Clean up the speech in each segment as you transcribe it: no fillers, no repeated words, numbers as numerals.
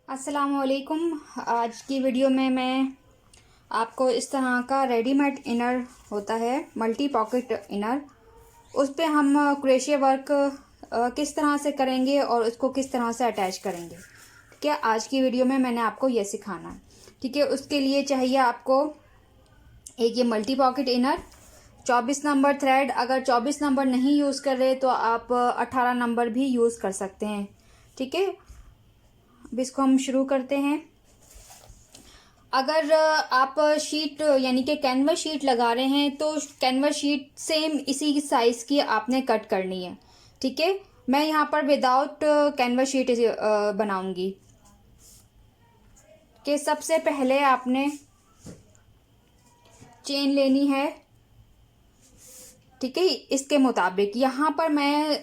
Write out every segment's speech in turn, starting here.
अस्सलामुअलैकुम। आज की वीडियो में मैं आपको इस तरह का रेडीमेड इनर होता है, मल्टी पॉकेट इनर, उस पे हम क्रोशिया वर्क किस तरह से करेंगे और उसको किस तरह से अटैच करेंगे। ठीक है, आज की वीडियो में मैंने आपको ये सिखाना है। ठीक है, उसके लिए चाहिए आपको एक ये multi pocket inner, 24 number thread. अगर 24 नंबर नहीं यूज़ कर रहे तो आप 18 नंबर भी यूज़ कर सकते हैं। ठीक है, अब इसको हम शुरू करते हैं। अगर आप शीट यानी कि कैनवस शीट लगा रहे हैं तो कैनवस शीट सेम इसी साइज़ की आपने कट करनी है। ठीक है, मैं यहाँ पर विदाउट कैनवस शीट बनाऊंगी। कि सबसे पहले आपने चेन लेनी है। ठीक है, इसके मुताबिक यहाँ पर मैं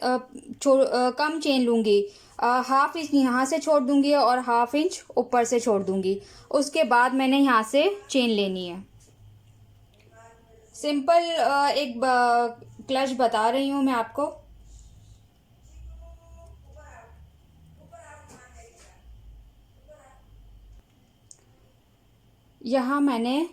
कम चेन लूँगी, हाफ इंच यहाँ से छोड़ दूँगी और हाफ इंच ऊपर से छोड़ दूँगी। उसके बाद मैंने यहाँ से चेन लेनी है। सिंपल एक क्लच बता रही हूँ मैं आपको। यहाँ मैंने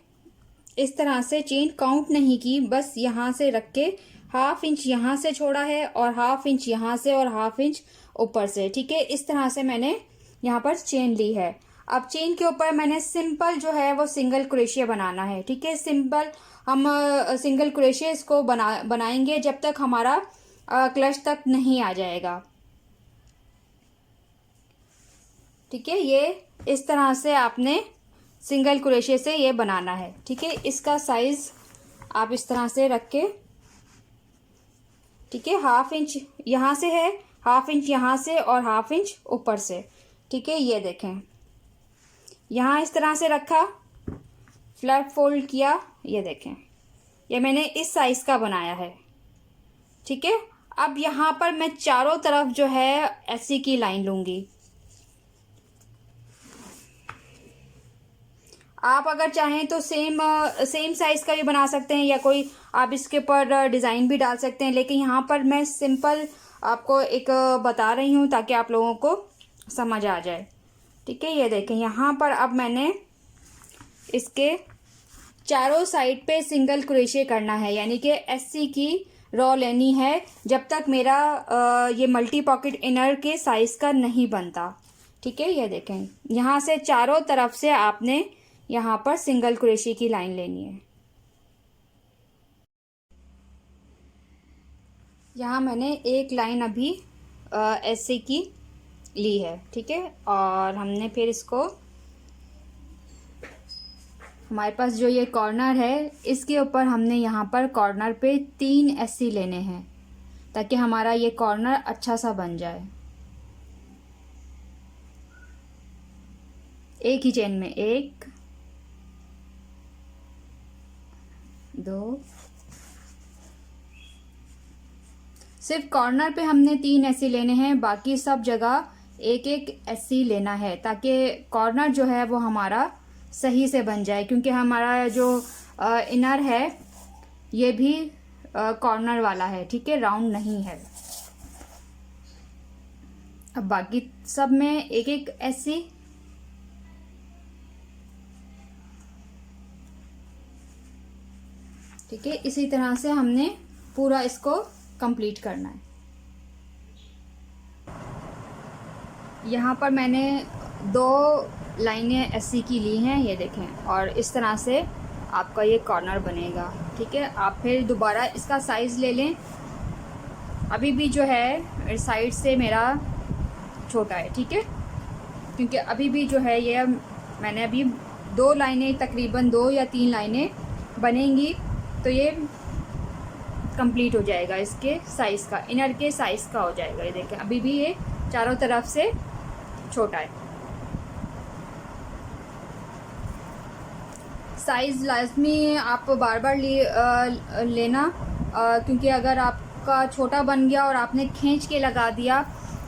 इस तरह से चेन काउंट नहीं की, बस यहाँ से रख के हाफ इंच यहाँ से छोड़ा है और हाफ इंच यहाँ से और हाफ इंच ऊपर से। ठीक है, इस तरह से मैंने यहाँ पर चेन ली है। अब चेन के ऊपर मैंने सिंपल जो है वो सिंगल क्रोशिया बनाना है। ठीक है, सिंपल हम सिंगल क्रोशिया इसको बनाएंगे जब तक हमारा क्लच तक नहीं आ जाएगा। ठीक है, ये इस तरह से आपने सिंगल क्रोशिया से ये बनाना है। ठीक है, इसका साइज आप इस तरह से रख के, ठीक है, हाफ इंच यहाँ से है, हाफ इंच यहाँ से और हाफ इंच ऊपर से। ठीक है, ये देखें, यहाँ इस तरह से रखा, फ्लैट फोल्ड किया, ये देखें, ये मैंने इस साइज का बनाया है। ठीक है, अब यहाँ पर मैं चारों तरफ जो है ऐसी की लाइन लूंगी। आप अगर चाहें तो सेम साइज का भी बना सकते हैं या कोई आप इसके ऊपर डिज़ाइन भी डाल सकते हैं, लेकिन यहाँ पर मैं सिंपल आपको एक बता रही हूँ ताकि आप लोगों को समझ आ जाए। ठीक है, ये देखें, यहाँ पर अब मैंने इसके चारों साइड पे सिंगल क्रोशिया करना है, यानी कि 80 की रॉ लेनी है जब तक मेरा ये मल्टी पॉकेट इनर के साइज का नहीं बनता। ठीक है, ये देखें, यहाँ से चारों तरफ से आपने यहाँ पर सिंगल क्रोशिया की लाइन लेनी है। यहाँ मैंने एक लाइन अभी ऐसे की ली है। ठीक है, और हमने फिर इसको, हमारे पास जो ये कॉर्नर है इसके ऊपर हमने यहाँ पर कॉर्नर पे 3 ऐसे लेने हैं ताकि हमारा ये कॉर्नर अच्छा सा बन जाए। एक ही चेन में 1 2, सिर्फ कॉर्नर पे हमने 3 ऐसे लेने हैं, बाकी सब जगह एक एक ऐसे लेना है ताकि कॉर्नर जो है वो हमारा सही से बन जाए, क्योंकि हमारा जो इनर है ये भी कॉर्नर वाला है। ठीक है, राउंड नहीं है। अब बाकी सब में एक एक ऐसी, ठीक है, इसी तरह से हमने पूरा इसको कंप्लीट करना है। यहाँ पर मैंने 2 लाइनें ऐसी की ली हैं, ये देखें, और इस तरह से आपका ये कॉर्नर बनेगा। ठीक है, आप फिर दोबारा इसका साइज़ ले लें। अभी भी जो है साइड से मेरा छोटा है। ठीक है, क्योंकि अभी भी जो है ये मैंने अभी 2 लाइनें, तकरीबन 2 या 3 लाइनें बनेंगी तो ये कंप्लीट हो जाएगा, इसके साइज़ का, इनर के साइज़ का हो जाएगा। ये देखें, अभी भी ये चारों तरफ से छोटा है। साइज़ लाजमी आप बार बार लेना, क्योंकि अगर आपका छोटा बन गया और आपने खींच के लगा दिया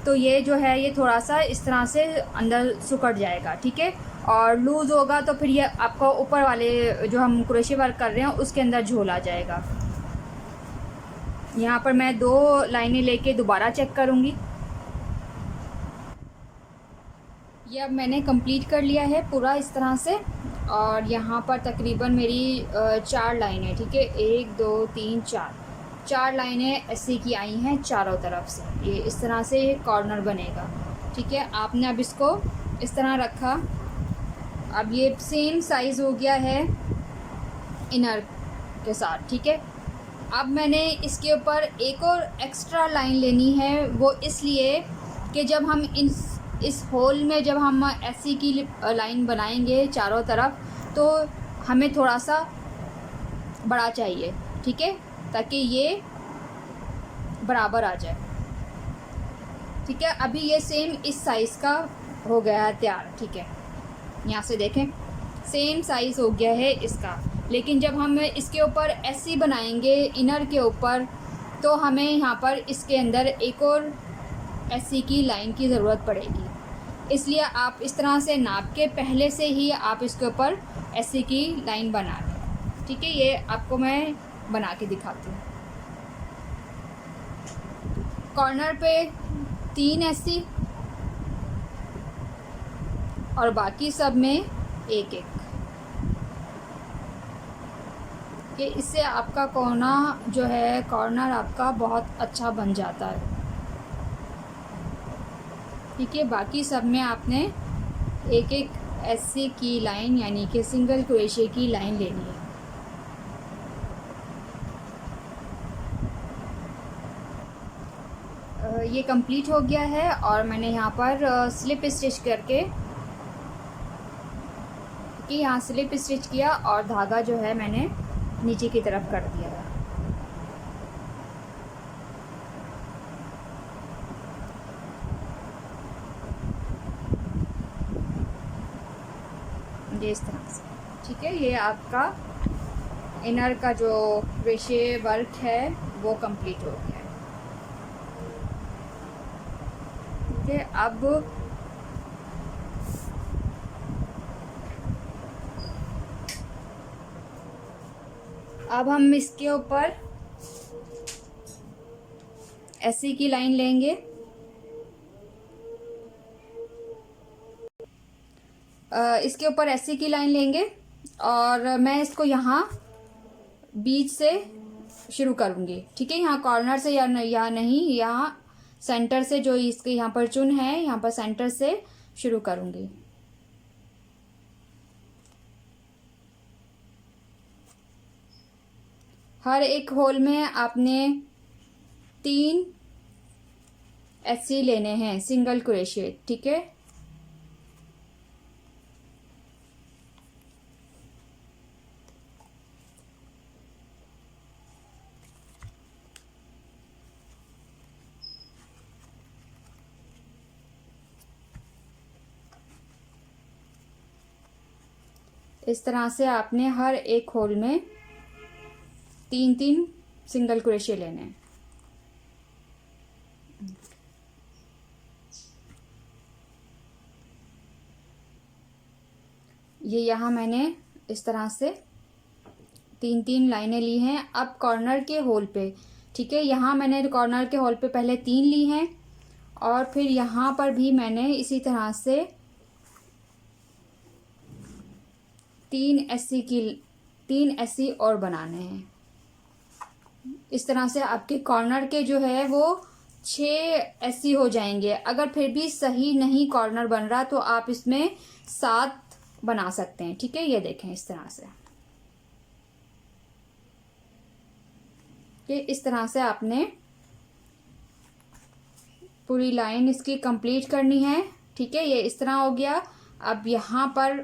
तो ये जो है ये थोड़ा सा इस तरह से अंदर सुकड़ जाएगा। ठीक है, और लूज़ होगा तो फिर ये आपको ऊपर वाले जो हम क्रोशिया वर्क कर रहे हैं उसके अंदर झोल आ जाएगा। यहाँ पर मैं 2 लाइनें लेके दोबारा चेक करूँगी। ये अब मैंने कंप्लीट कर लिया है पूरा इस तरह से। और यहाँ पर तकरीबन मेरी 4 लाइनें, ठीक है, 1 2 3 4 लाइनें ऐसी की आई हैं चारों तरफ से। ये इस तरह से कॉर्नर बनेगा, ठीक है। आपने अब इसको इस तरह रखा। अब ये सेम साइज़ हो गया है इनर के साथ, ठीक है। अब मैंने इसके ऊपर एक और एक्स्ट्रा लाइन लेनी है, वो इसलिए कि जब हम इस होल में जब हम ऐसी की लाइन बनाएंगे चारों तरफ, तो हमें थोड़ा सा बड़ा चाहिए, ठीक है, ताकि ये बराबर आ जाए, ठीक है। अभी ये सेम इस साइज़ का हो गया है तैयार, ठीक है। यहाँ से देखें सेम साइज़ हो गया है इसका। लेकिन जब हम इसके ऊपर ऐसी बनाएंगे इनर के ऊपर, तो हमें यहाँ पर इसके अंदर एक और ऐसी की लाइन की ज़रूरत पड़ेगी। इसलिए आप इस तरह से नाप के पहले से ही आप इसके ऊपर ऐसी की लाइन बना लें, ठीक है। ये आपको मैं बना के दिखाती हूँ। कॉर्नर पे 3 ऐसी और बाकी सब में एक एक, कि इससे आपका कोना जो है कॉर्नर आपका बहुत अच्छा बन जाता है, ठीक है। बाकी सब में आपने एक एक ऐसे की लाइन यानी कि सिंगल क्रोशे की लाइन लेनी है। ये कंप्लीट हो गया है और मैंने यहाँ पर स्लिप स्टिच करके कि यहाँ स्लिप स्टिच किया और धागा जो है मैंने नीचे की तरफ कर दिया है। ये इस तरह से, ठीक है। ये आपका इनर का जो क्रोशे वर्क है वो कंप्लीट हो गया है, ठीक है। अब हम इसके ऊपर ऐसी की लाइन लेंगे। इसके ऊपर ऐसी की लाइन लेंगे और मैं इसको यहाँ बीच से शुरू करूँगी, ठीक है। यहाँ कॉर्नर से या नहीं, यहाँ सेंटर से, जो इसके यहाँ पर चुन है यहाँ पर सेंटर से शुरू करूँगी। हर एक होल में आपने 3 ऐसे लेने हैं सिंगल क्रोशे, ठीक है। इस तरह से आपने हर एक होल में 3 सिंगल क्रोशे लेने हैं। ये यहाँ मैंने इस तरह से 3 लाइनें ली हैं। अब कॉर्नर के होल पे, ठीक है, यहाँ मैंने कॉर्नर के होल पे पहले 3 ली हैं और फिर यहाँ पर भी मैंने इसी तरह से 3 ऐसी और बनाने हैं। इस तरह से आपके कॉर्नर के जो है वो 6 ऐसी हो जाएंगे। अगर फिर भी सही नहीं कॉर्नर बन रहा तो आप इसमें 7 बना सकते हैं, ठीक है। ये देखें इस तरह से, कि इस तरह से आपने पूरी लाइन इसकी कंप्लीट करनी है, ठीक है। ये इस तरह हो गया। अब यहाँ पर,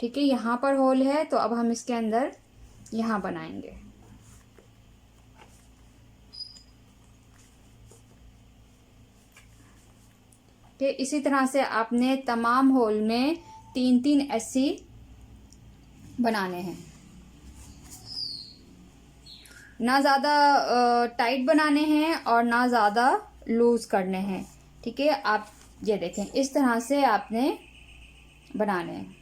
ठीक है, यहाँ पर होल है तो अब हम इसके अंदर यहाँ बनाएंगे। ठीक, इसी तरह से आपने तमाम होल में 3 ऐसी बनाने हैं। ना ज़्यादा टाइट बनाने हैं और ना ज़्यादा लूज़ करने हैं, ठीक है। आप ये देखें इस तरह से आपने बनाने हैं।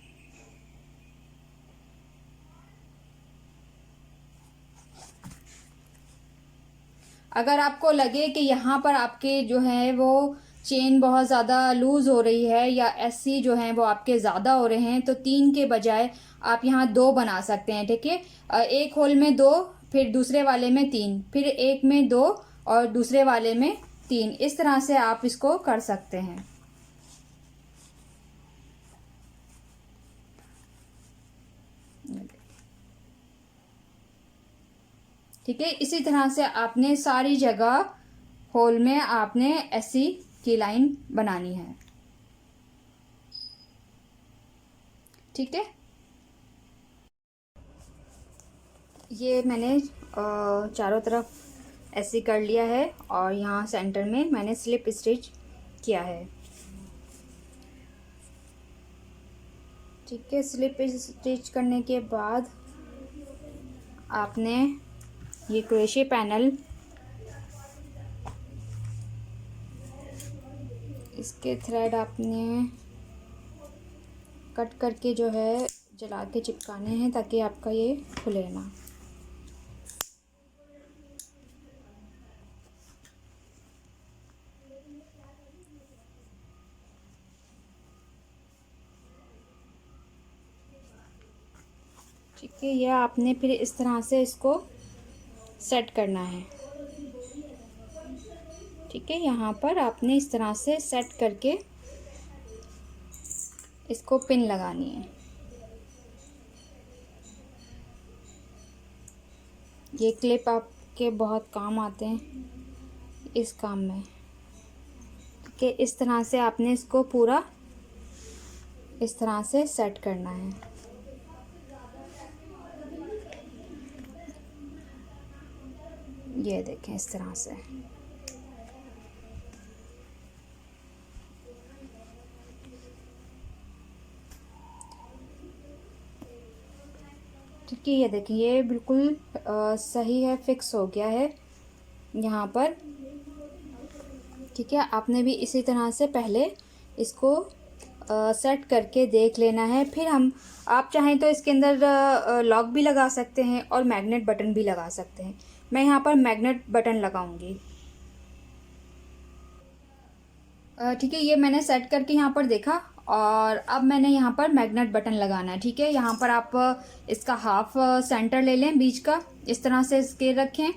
अगर आपको लगे कि यहाँ पर आपके जो है वो चेन बहुत ज़्यादा लूज़ हो रही है या एससी जो हैं वो आपके ज़्यादा हो रहे हैं, तो 3 के बजाय आप यहाँ 2 बना सकते हैं। ठीक है, एक होल में 2, फिर दूसरे वाले में 3, फिर एक में 2 और दूसरे वाले में 3, इस तरह से आप इसको कर सकते हैं। ठीक है, इसी तरह से आपने सारी जगह होल में आपने एससी की लाइन बनानी है। ठीक है, ये मैंने चारों तरफ ऐसे कर लिया है और यहाँ सेंटर में मैंने स्लिप स्टिच किया है। ठीक है, स्लिप स्टिच करने के बाद आपने ये क्रोशे पैनल इसके थ्रेड आपने कट करके जो है जला के चिपकाने हैं ताकि आपका ये खुले ना। ठीक है, यह आपने फिर इस तरह से इसको सेट करना है। ठीक है, यहाँ पर आपने इस तरह से सेट करके इसको पिन लगानी है। ये क्लिप आपके बहुत काम आते हैं इस काम में। ठीक है, इस तरह से आपने इसको पूरा इस तरह से सेट करना है। ये देखें इस तरह से। ठीक है, ये देखिए ये बिल्कुल सही है, फिक्स हो गया है यहाँ पर। ठीक है, आपने भी इसी तरह से पहले इसको सेट करके देख लेना है। फिर आप चाहें तो इसके अंदर लॉक भी लगा सकते हैं और मैग्नेट बटन भी लगा सकते हैं। मैं यहाँ पर मैग्नेट बटन लगाऊंगी। ठीक है, ये मैंने सेट करके यहाँ पर देखा और अब मैंने यहाँ पर मैग्नेट बटन लगाना है। ठीक है, यहाँ पर आप इसका हाफ सेंटर ले लें बीच का, इस तरह से स्केल रखें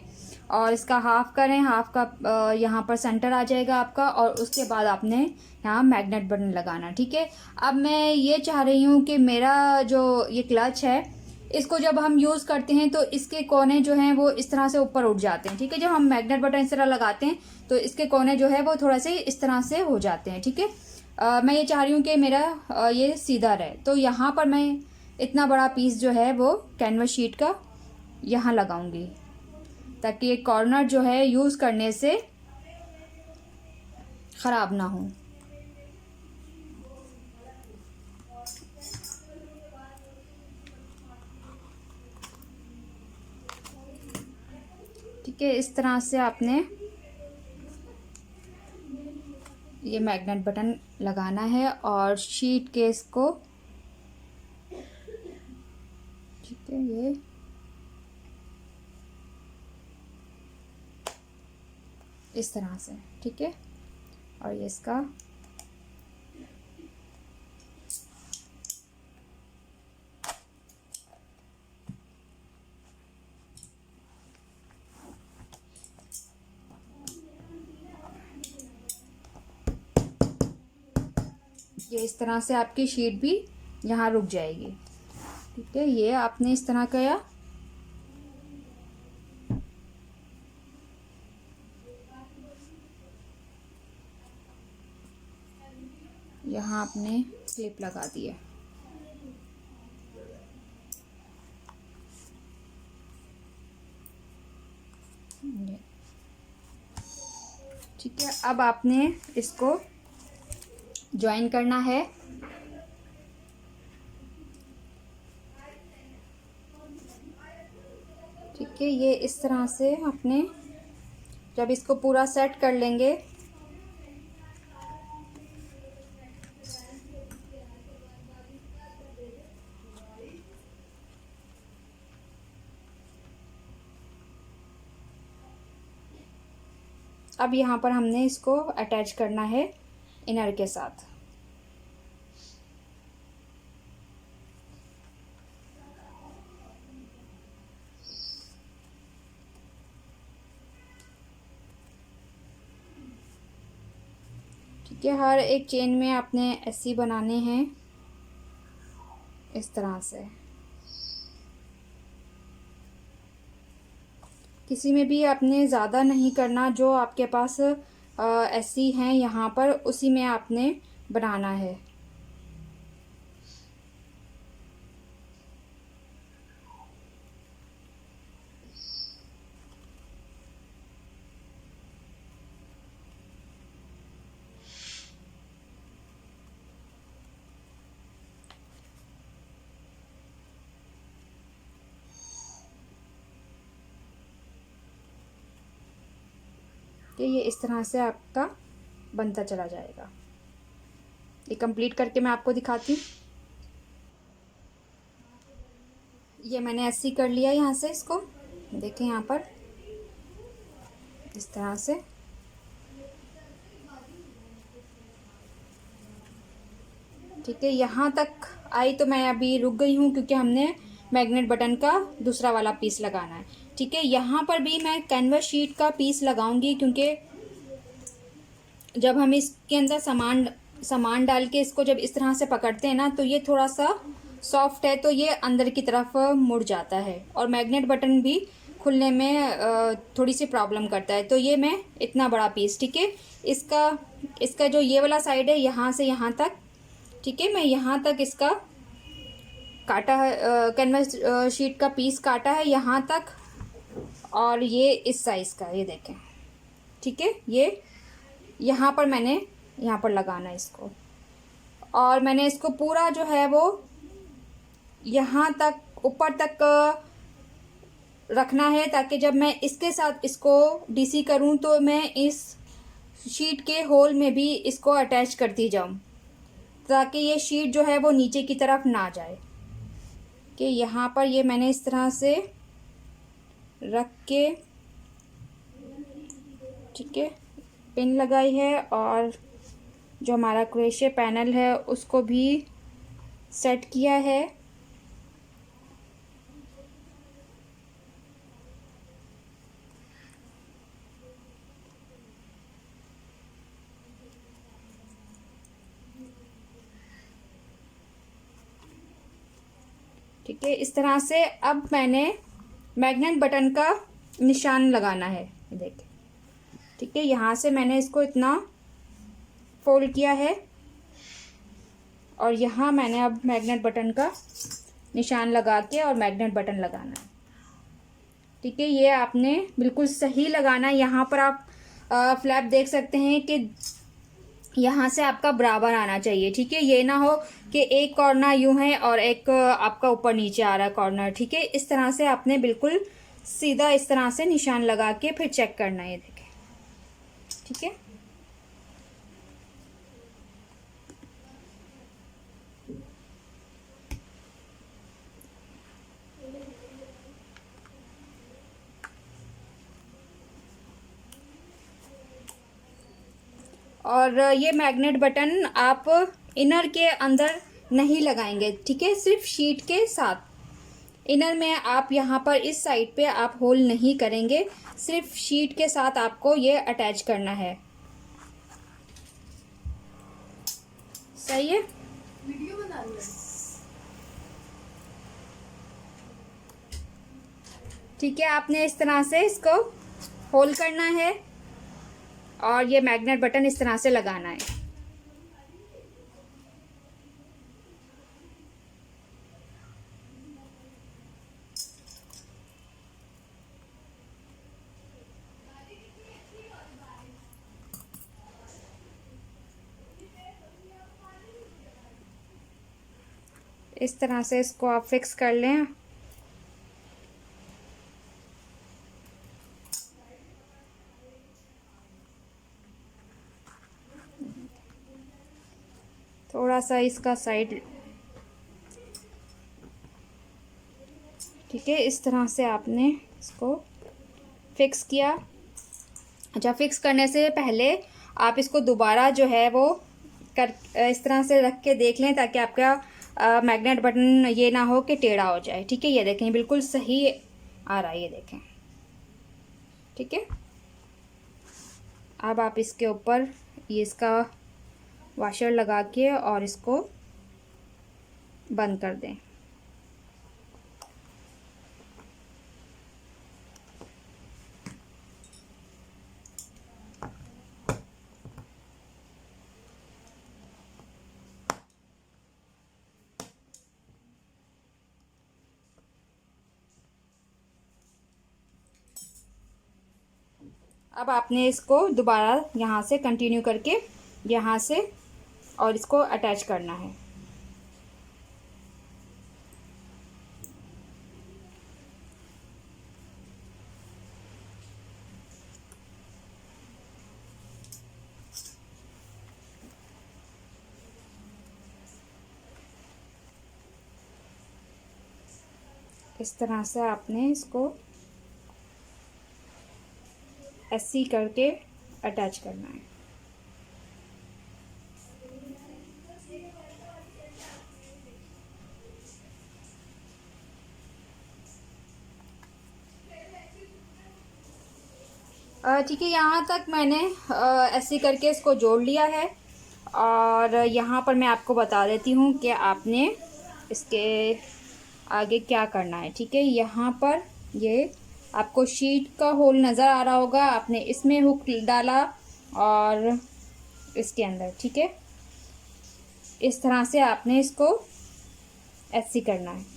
और इसका हाफ करें, हाफ का यहाँ पर सेंटर आ जाएगा आपका और उसके बाद आपने यहाँ मैग्नेट बटन लगाना। ठीक है, अब मैं ये चाह रही हूँ कि मेरा जो ये क्लच है इसको जब हम यूज़ करते हैं तो इसके कोने जो हैं वो इस तरह से ऊपर उठ जाते हैं। ठीक है, जब हम मैग्नेट बटन इस तरह लगाते हैं तो इसके कोने जो है वो थोड़ा से इस तरह से हो जाते हैं। ठीक है, मैं ये चाह रही हूँ कि मेरा ये सीधा रहे, तो यहाँ पर मैं इतना बड़ा पीस जो है वो कैनवस शीट का यहाँ लगाऊंगी ताकि ये कॉर्नर जो है यूज़ करने से ख़राब ना हो। ठीक है, इस तरह से आपने ये मैग्नेट बटन लगाना है और शीट केस को, ठीक है, ये इस तरह से। ठीक है, और ये इसका ये इस तरह से आपकी शीट भी यहाँ रुक जाएगी। ठीक है, ये आपने इस तरह किया। यहाँ आपने क्लिप लगा दी है। ठीक है, अब आपने इसको ज्वाइन करना है। ठीक है, ये इस तरह से आपने जब इसको पूरा सेट कर लेंगे अब यहाँ पर हमने इसको अटैच करना है इनर के साथ। ठीक है, हर एक चेन में आपने ऐसे बनाने हैं, इस तरह से। किसी में भी आपने ज़्यादा नहीं करना, जो आपके पास ऐसी हैं यहाँ पर उसी में आपने बनाना है। कि ये इस तरह से आपका बनता चला जाएगा। ये कंप्लीट करके मैं आपको दिखाती हूँ। ये मैंने ऐसे ही कर लिया यहाँ से, इसको देखें यहाँ पर इस तरह से। ठीक है, यहाँ तक आई तो मैं अभी रुक गई हूँ क्योंकि हमने मैग्नेट बटन का दूसरा वाला पीस लगाना है। ठीक है, यहाँ पर भी मैं कैनवस शीट का पीस लगाऊंगी क्योंकि जब हम इसके अंदर सामान डाल के इसको जब इस तरह से पकड़ते हैं ना, तो ये थोड़ा सा सॉफ्ट है तो ये अंदर की तरफ मुड़ जाता है और मैग्नेट बटन भी खुलने में थोड़ी सी प्रॉब्लम करता है। तो ये मैं इतना बड़ा पीस, ठीक है, इसका जो ये वाला साइड है यहाँ से यहाँ तक, ठीक है, मैं यहाँ तक इसका काटा है, कैनवस शीट का पीस काटा है यहाँ तक, और ये इस साइज़ का, ये देखें। ठीक है, ये यहाँ पर मैंने यहाँ पर लगाना है इसको, और मैंने इसको पूरा जो है वो यहाँ तक ऊपर तक रखना है ताकि जब मैं इसके साथ इसको डीसी करूँ तो मैं इस शीट के होल में भी इसको अटैच करती जाऊँ ताकि ये शीट जो है वो नीचे की तरफ ना जाए। कि यहाँ पर ये मैंने इस तरह से रख के, ठीक है, पिन लगाई है और जो हमारा क्रोशे पैनल है उसको भी सेट किया है। ठीक है, इस तरह से अब मैंने मैग्नेट बटन का निशान लगाना है, देखिए। ठीक है, यहाँ से मैंने इसको इतना फोल्ड किया है और यहाँ मैंने अब मैग्नेट बटन का निशान लगा के और मैग्नेट बटन लगाना है। ठीक है, ये आपने बिल्कुल सही लगाना है। यहाँ पर आप फ्लैप देख सकते हैं कि यहाँ से आपका बराबर आना चाहिए। ठीक है, ये ना हो कि एक कॉर्नर यूं है और एक आपका ऊपर नीचे आ रहा है कॉर्नर। ठीक है, इस तरह से आपने बिल्कुल सीधा इस तरह से निशान लगा के फिर चेक करना है, देखें। ठीक है, और ये मैग्नेट बटन आप इनर के अंदर नहीं लगाएंगे। ठीक है, सिर्फ शीट के साथ इनर में आप यहाँ पर इस साइड पे आप होल नहीं करेंगे, सिर्फ शीट के साथ आपको ये अटैच करना है। सही है, वीडियो बना रही है। ठीक है, आपने इस तरह से इसको होल करना है और ये मैग्नेट बटन इस तरह से लगाना है। इस तरह से इसको आप फिक्स कर लें। थोड़ा सा इसका साइड, ठीक है, इस तरह से आपने इसको फिक्स किया अच्छा, फिक्स करने से पहले आप इसको दोबारा जो है वो कर इस तरह से रख के देख लें, ताकि आपका मैग्नेट बटन ये ना हो कि टेढ़ा हो जाए। ठीक है, ये देखें बिल्कुल सही आ रहा है, ये देखें। ठीक है, अब आप इसके ऊपर ये इसका वाशर लगा के और इसको बंद कर दें। अब आपने इसको दोबारा यहाँ से कंटिन्यू करके यहाँ से और इसको अटैच करना है। इस तरह से आपने इसको ऐसे करके अटैच करना है। ठीक है, यहाँ तक मैंने ऐसे करके इसको जोड़ लिया है। और यहाँ पर मैं आपको बता देती हूँ कि आपने इसके आगे क्या करना है। ठीक है, यहाँ पर ये आपको शीट का होल नज़र आ रहा होगा, आपने इसमें हुक डाला और इसके अंदर। ठीक है, इस तरह से आपने इसको ऐसे करना है।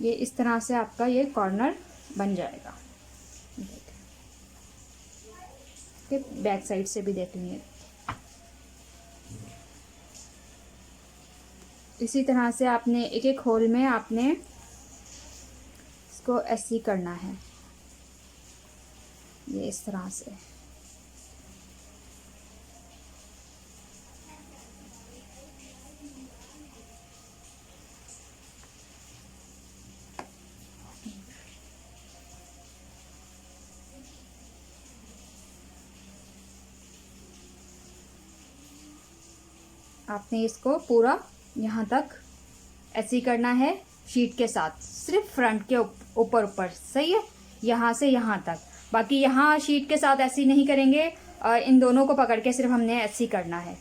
ये इस तरह से आपका ये कॉर्नर बन जाएगा। ठीक, बैक साइड से भी देख लेंगे। इसी तरह से आपने एक एक होल में आपने इसको ऐसे करना है, ये इस तरह से। आपने इसको पूरा यहाँ तक ऐसे करना है शीट के साथ, सिर्फ फ्रंट के ऊपर ऊपर। सही है, यहाँ से यहाँ तक। बाकी यहाँ शीट के साथ ऐसे नहीं करेंगे, इन दोनों को पकड़ के सिर्फ हमने ऐसे करना है।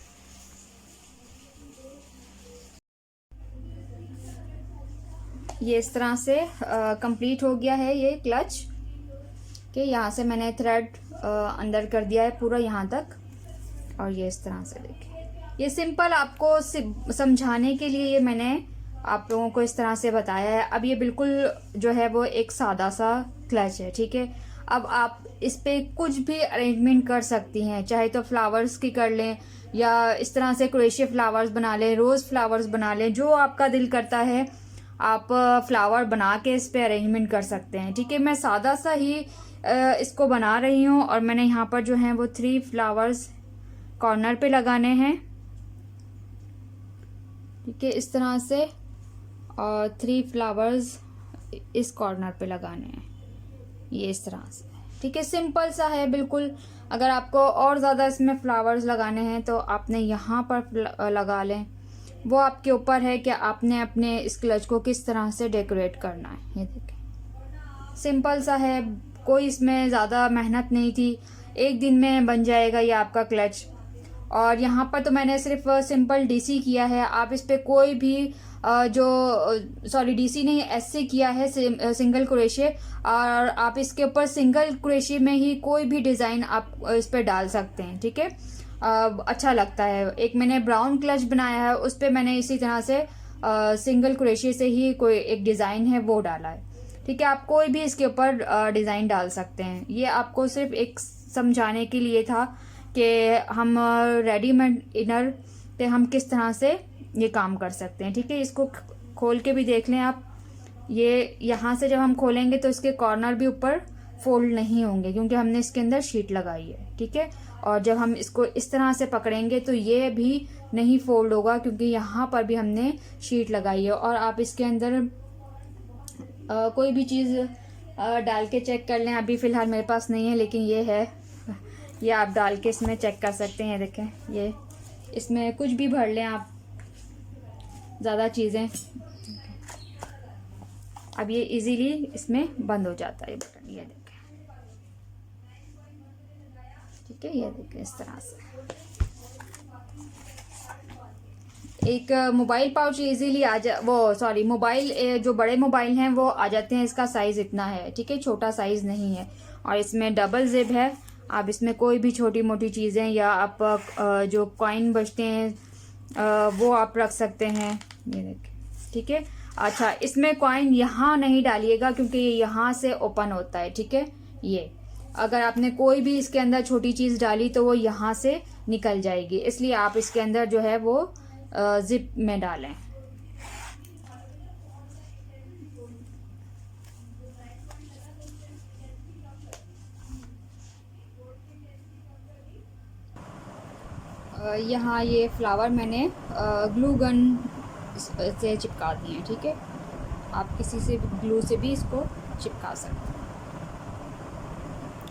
ये इस तरह से कंप्लीट हो गया है ये क्लच के। यहाँ से मैंने थ्रेड अंदर कर दिया है पूरा यहाँ तक। और ये इस तरह से देखिए, ये सिंपल आपको समझाने के लिए ये मैंने आप लोगों को इस तरह से बताया है। अब ये बिल्कुल जो है वो एक सादा सा क्लच है। ठीक है, अब आप इस पे कुछ भी अरेंजमेंट कर सकती हैं, चाहे तो फ्लावर्स की कर लें या इस तरह से क्रोशिया फ्लावर्स बना लें, रोज़ फ्लावर्स बना लें, जो आपका दिल करता है आप फ्लावर बना के इस पे अरेंजमेंट कर सकते हैं। ठीक है, मैं सादा सा ही इसको बना रही हूँ। और मैंने यहाँ पर जो है वो 3 फ्लावर्स कॉर्नर पे लगाने हैं। ठीक है, इस तरह से, और 3 फ्लावर्स इस कॉर्नर पे लगाने हैं, ये इस तरह से। ठीक है, सिंपल सा है बिल्कुल। अगर आपको और ज़्यादा इसमें फ्लावर्स लगाने हैं तो आपने यहाँ पर लगा लें, वो आपके ऊपर है कि आपने अपने इस क्लच को किस तरह से डेकोरेट करना है। ये देखें, सिंपल सा है, कोई इसमें ज़्यादा मेहनत नहीं थी, एक दिन में बन जाएगा ये आपका क्लच। और यहाँ पर तो मैंने सिर्फ सिंपल डीसी किया है, आप इस पर कोई भी डीसी नहीं, ऐसे किया है सिंगल क्रोशे। और आप इसके ऊपर सिंगल क्रोशे में ही कोई भी डिज़ाइन आप इस पर डाल सकते हैं। ठीक है, अच्छा लगता है। एक मैंने ब्राउन क्लच बनाया है, उस पर मैंने इसी तरह से सिंगल क्रोशे से ही कोई एक डिज़ाइन है वो डाला है। ठीक है, आप कोई भी इसके ऊपर डिज़ाइन डाल सकते हैं। ये आपको सिर्फ एक समझाने के लिए था कि हम रेडीमेड इनर पे हम किस तरह से ये काम कर सकते हैं। ठीक है, इसको खोल के भी देख लें आप। ये यहाँ से जब हम खोलेंगे तो इसके कॉर्नर भी ऊपर फोल्ड नहीं होंगे क्योंकि हमने इसके अंदर शीट लगाई है। ठीक है, और जब हम इसको इस तरह से पकड़ेंगे तो ये भी नहीं फोल्ड होगा क्योंकि यहाँ पर भी हमने शीट लगाई है। और आप इसके अंदर कोई भी चीज़ डाल के चेक कर लें। अभी फ़िलहाल मेरे पास नहीं है, लेकिन ये है, ये आप डाल के इसमें चेक कर सकते हैं। देखें, ये इसमें कुछ भी भर लें आप, ज़्यादा चीज़ें। अब ये इजीली इसमें बंद हो जाता है बटन, ये देखें। ठीक है, ये देखें इस तरह से एक मोबाइल पाउच इजीली आ जा, वो सॉरी मोबाइल, जो बड़े मोबाइल हैं वो आ जाते हैं। इसका साइज़ इतना है। ठीक है, छोटा साइज़ नहीं है। और इसमें डबल जिप है। आप इसमें कोई भी छोटी मोटी चीज़ें या आप जो कॉइन बचते हैं वो आप रख सकते हैं। ये देखें। ठीक है, अच्छा, इसमें कॉइन यहाँ नहीं डालिएगा क्योंकि ये यहाँ से ओपन होता है। ठीक है, ये अगर आपने कोई भी इसके अंदर छोटी चीज़ डाली तो वो यहाँ से निकल जाएगी, इसलिए आप इसके अंदर जो है वो जिप में डालें। यहाँ ये फ्लावर मैंने ग्लू गन से चिपका दिए हैं। ठीक है, आप किसी से ग्लू से भी इसको चिपका सकते हैं।